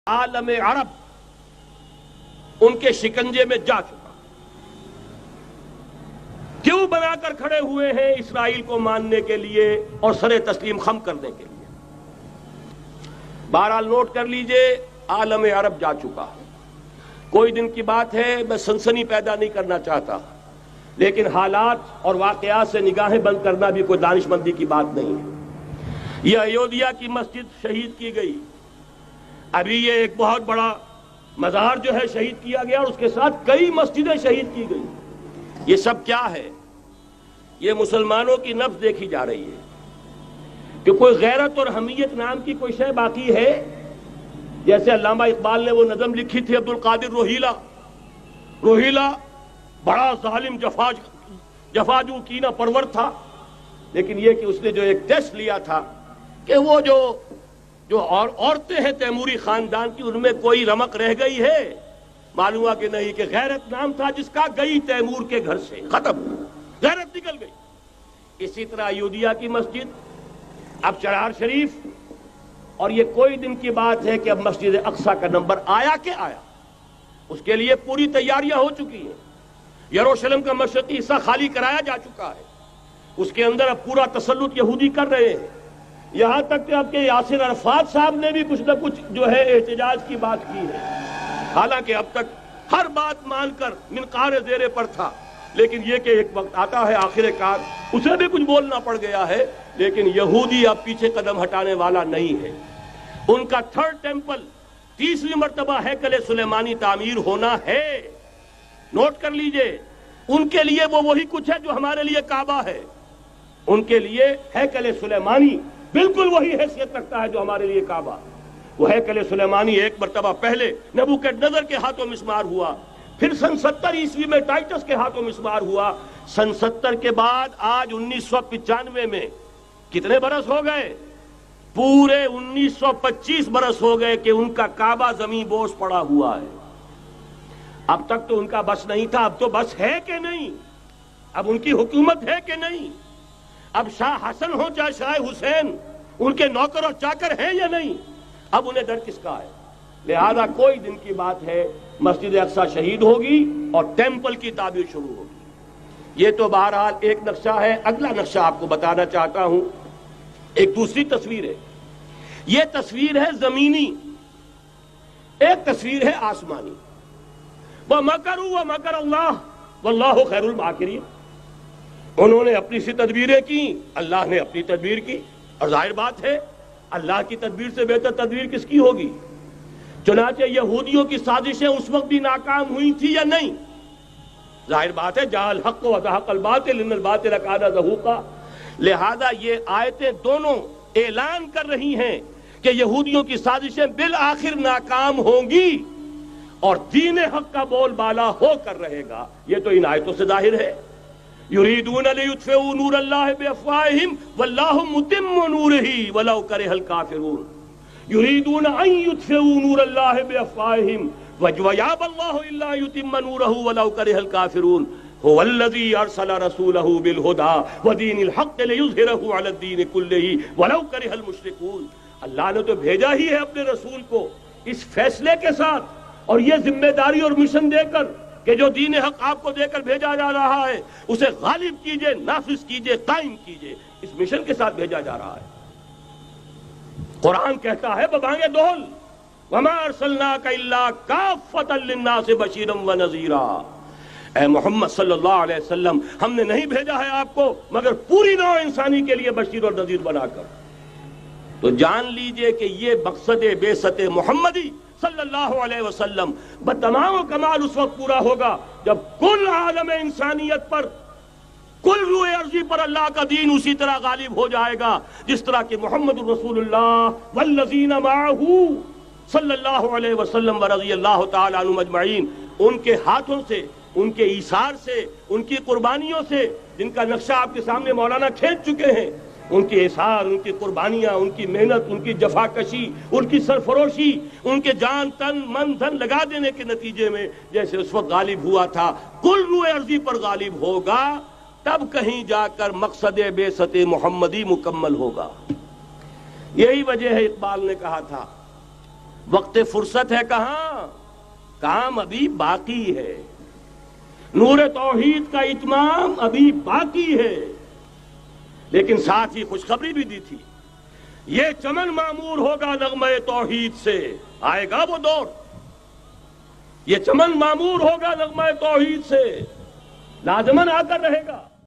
عالم عرب ان کے شکنجے میں جا چکا، کیوں بنا کر کھڑے ہوئے ہیں اسرائیل کو ماننے کے لیے اور سر تسلیم خم کرنے کے لیے؟ بہرحال نوٹ کر لیجئے، عالم عرب جا چکا۔ کوئی دن کی بات ہے، میں سنسنی پیدا نہیں کرنا چاہتا، لیکن حالات اور واقعات سے نگاہیں بند کرنا بھی کوئی دانش مندی کی بات نہیں ہے۔ یہ ایودھیا کی مسجد شہید کی گئی، ابھی یہ ایک بہت بڑا مزار جو ہے شہید کیا گیا، اور اس کے ساتھ کئی مسجدیں شہید کی گئی۔ یہ سب کیا ہے؟ یہ مسلمانوں کی نفس دیکھی جا رہی ہے کہ کوئی غیرت اور حمیت نام کی کوئی شے باقی ہے؟ جیسے علامہ اقبال نے وہ نظم لکھی تھی، عبد القادر روہیلا بڑا ظالم جفاجو کینہ پرور تھا، لیکن یہ کہ اس نے جو ایک ٹیسٹ لیا تھا کہ وہ جو عورتیں ہیں تیموری خاندان کی، ان میں کوئی رمق رہ گئی ہے؟ معلوم ہوا کہ نہیں، کہ غیرت نام تھا جس کا گئی تیمور کے گھر سے، ختم، غیرت نکل گئی۔ اسی طرح ایودھیا کی مسجد، اب چرار شریف، اور یہ کوئی دن کی بات ہے کہ اب مسجد اقصی کا نمبر آیا کہ آیا، اس کے لیے پوری تیاریاں ہو چکی ہیں۔ یروشلم کا مشرقی حصہ خالی کرایا جا چکا ہے، اس کے اندر اب پورا تسلط یہودی کر رہے ہیں، یہاں تک کہ اب کہ یاسر عرفات صاحب نے بھی کچھ نہ کچھ جو ہے احتجاج کی بات کی ہے، حالانکہ اب تک ہر بات مان کر منقار زیرے پر تھا، لیکن یہ کہ ایک وقت آتا ہے آخر کار اسے بھی کچھ بولنا پڑ گیا ہے۔ لیکن یہودی اب پیچھے قدم ہٹانے والا نہیں ہے۔ ان کا تھرڈ ٹیمپل، تیسری مرتبہ ہیکل سلیمانی تعمیر ہونا ہے۔ نوٹ کر لیجئے، ان کے لیے وہ وہی کچھ ہے جو ہمارے لیے کعبہ ہے، ان کے لیے ہیکل سلیمانی بالکل وہی حیثیت رکھتا ہے جو ہمارے لیے کعبہ۔ وہ ہیکل سلیمانی ایک مرتبہ پہلے نبوکدنضر کے ہاتھوں مسمار ہوا، پھر سن 70 عیسوی میں ٹائٹس کے ہاتھوں مسمار ہوا، سن 70 کے بعد آج 1995 میں کتنے برس ہو گئے؟ پورے 1925 برس ہو گئے کہ ان کا کعبہ زمین بوس پڑا ہوا ہے۔ اب تک تو ان کا بس نہیں تھا، اب تو بس ہے کہ نہیں؟ اب ان کی حکومت ہے کہ نہیں؟ اب شاہ حسن ہو چاہے شاہ حسین، ان کے نوکر اور چاکر ہیں یا نہیں؟ اب انہیں ڈر کس کا ہے؟ لہذا کوئی دن کی بات ہے، مسجد اقصی شہید ہوگی اور ٹیمپل کی تعمیر شروع ہوگی۔ یہ تو بہرحال ایک نقشہ ہے۔ اگلا نقشہ آپ کو بتانا چاہتا ہوں، ایک دوسری تصویر ہے۔ یہ تصویر ہے زمینی، ایک تصویر ہے آسمانی۔ وَمَكَرُوا وَمَكَرَ اللَّهُ وَاللَّهُ خَيْرُ الْمَاكِرِينَ۔ انہوں نے اپنی سی تدبیریں کی، اللہ نے اپنی تدبیر کی، اور ظاہر بات ہے اللہ کی تدبیر سے بہتر تدبیر کس کی ہوگی؟ چنانچہ یہودیوں کی سازشیں اس وقت بھی ناکام ہوئی تھی یا نہیں؟ ظاہر بات ہے جاء الحق وزهق الباطل ان الباطل کان زهوقا۔ لہذا یہ آیتیں دونوں اعلان کر رہی ہیں کہ یہودیوں کی سازشیں بالآخر ناکام ہوں گی اور دین حق کا بول بالا ہو کر رہے گا۔ یہ تو ان آیتوں سے ظاہر ہے۔ یریدون لیطفئوا نور اللہ بافواہہم واللہ متم نورہ ولو کرہ الکافرون۔ یریدون ان یطفئوا نور اللہ بافواہہم ویابى اللہ الا یتم نورہ ولو کرہ الکافرون۔ هو الذی ارسل رسولہ بالہدی ودین الحق لیظہرہ علی الدین کلہ ولو کرہ المشرکون۔ اللہ نے تو بھیجا ہی ہے اپنے رسول کو اس فیصلے کے ساتھ اور یہ ذمہ داری اور مشن دے کر کہ جو دین حق آپ کو دے کر بھیجا جا رہا ہے اسے غالب کیجئے، نافذ کیجئے، قائم کیجئے۔ اس مشن کے ساتھ بھیجا جا رہا ہے۔ قرآن کہتا ہے ببانگ دہل وما ارسلناک الا کافۃ للناس بشیرا ونذیرا۔ اے محمد صلی اللہ علیہ وسلم، ہم نے نہیں بھیجا ہے آپ کو مگر پوری نوع انسانی کے لیے بشیر اور نذیر بنا کر۔ تو جان لیجئے کہ یہ مقصد بعثت محمدی صلی اللہ علیہ وسلم بتمام و کمال اس وقت پورا ہوگا جب کل عالم انسانیت پر، کل روئے ارضی پر اللہ کا دین اسی طرح غالب ہو جائے گا جس طرح کہ محمد رسول اللہ والذین معہ صلی اللہ علیہ وسلم ورضی اللہ تعالی عنہم اجمعین، ان کے ہاتھوں سے، ان کے ایثار سے، ان کی قربانیوں سے، جن کا نقشہ آپ کے سامنے مولانا کھینچ چکے ہیں، ان کے اثار، ان کی قربانیاں، ان کی محنت، ان کی جفاکشی، ان کی سرفروشی، ان کے جان تن من دھن لگا دینے کے نتیجے میں جیسے اس وقت غالب ہوا تھا کل روئے ارضی پر غالب ہوگا، تب کہیں جا کر مقصد بعثت محمدی مکمل ہوگا۔ یہی وجہ ہے اقبال نے کہا تھا وقت فرصت ہے کہاں، کام ابھی باقی ہے، نور توحید کا اتمام ابھی باقی ہے۔ لیکن ساتھ ہی خوشخبری بھی دی تھی، یہ چمن معمور ہوگا نغمہ توحید سے، آئے گا وہ دور، یہ چمن معمور ہوگا نغمہ توحید سے، لازماً آ کر رہے گا۔